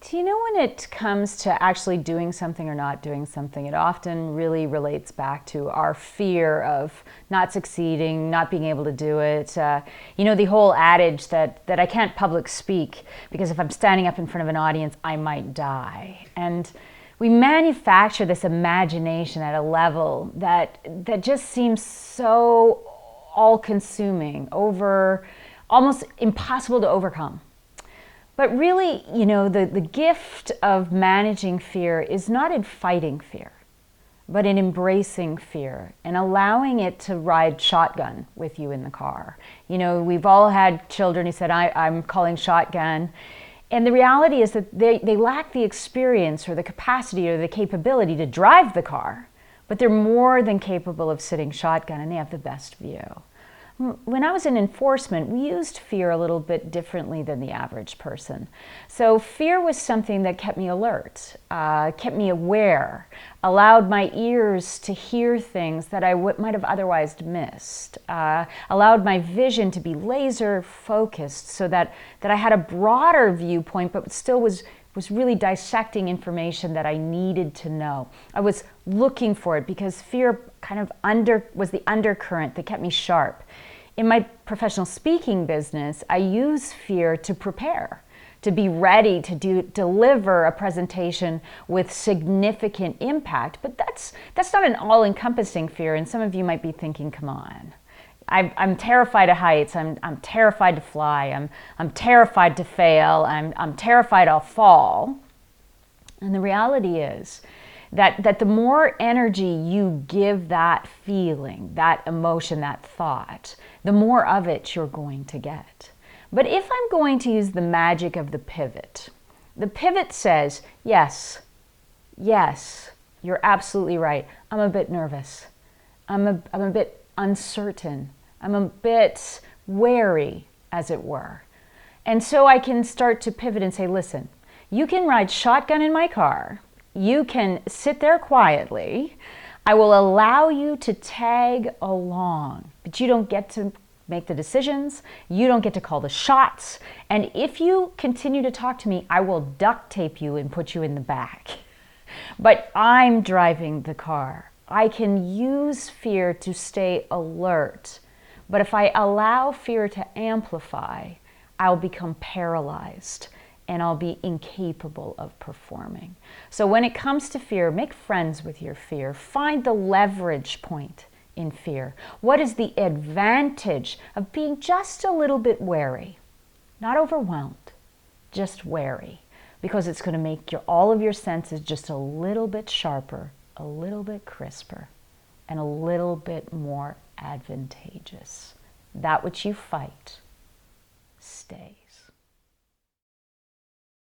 Do you know when it comes to actually doing something or not doing something, it often really relates back to our fear of not succeeding, not being able to do it. You know, the whole adage that I can't public speak because if I'm standing up in front of an audience, I might die. And we manufacture this imagination at a level that just seems so all-consuming, almost impossible to overcome. But really, you know, the gift of managing fear is not in fighting fear, but in embracing fear and allowing it to ride shotgun with you in the car. You know, we've all had children who said, I'm calling shotgun. And the reality is that they lack the experience or the capacity or the capability to drive the car, but they're more than capable of sitting shotgun and they have the best view. When I was in enforcement, we used fear a little bit differently than the average person. So fear was something that kept me alert, kept me aware, allowed my ears to hear things that I might have otherwise missed, allowed my vision to be laser focused so that I had a broader viewpoint, but still was really dissecting information that I needed to know. I was looking for it because fear kind of was the undercurrent that kept me sharp. In my professional speaking business, I use fear to prepare, to be ready to deliver a presentation with significant impact. But that's not an all-encompassing fear, and some of you might be thinking, come on. I'm terrified of heights. I'm terrified to fly. I'm terrified to fail. I'm terrified I'll fall. And the reality is that the more energy you give that feeling, that emotion, that thought, the more of it you're going to get. But if I'm going to use the magic of the pivot says, yes, you're absolutely right. I'm a bit nervous. I'm a bit uncertain. I'm a bit wary, as it were. And so I can start to pivot and say, listen, you can ride shotgun in my car. You can sit there quietly. I will allow you to tag along, but you don't get to make the decisions. You don't get to call the shots. And if you continue to talk to me, I will duct tape you and put you in the back. But I'm driving the car. I can use fear to stay alert. But if I allow fear to amplify, I'll become paralyzed and I'll be incapable of performing. So when it comes to fear, make friends with your fear. Find the leverage point in fear. What is the advantage of being just a little bit wary? Not overwhelmed, just wary. Because it's going to make all of your senses just a little bit sharper, a little bit crisper, and a little bit more advantageous. That which you fight stays.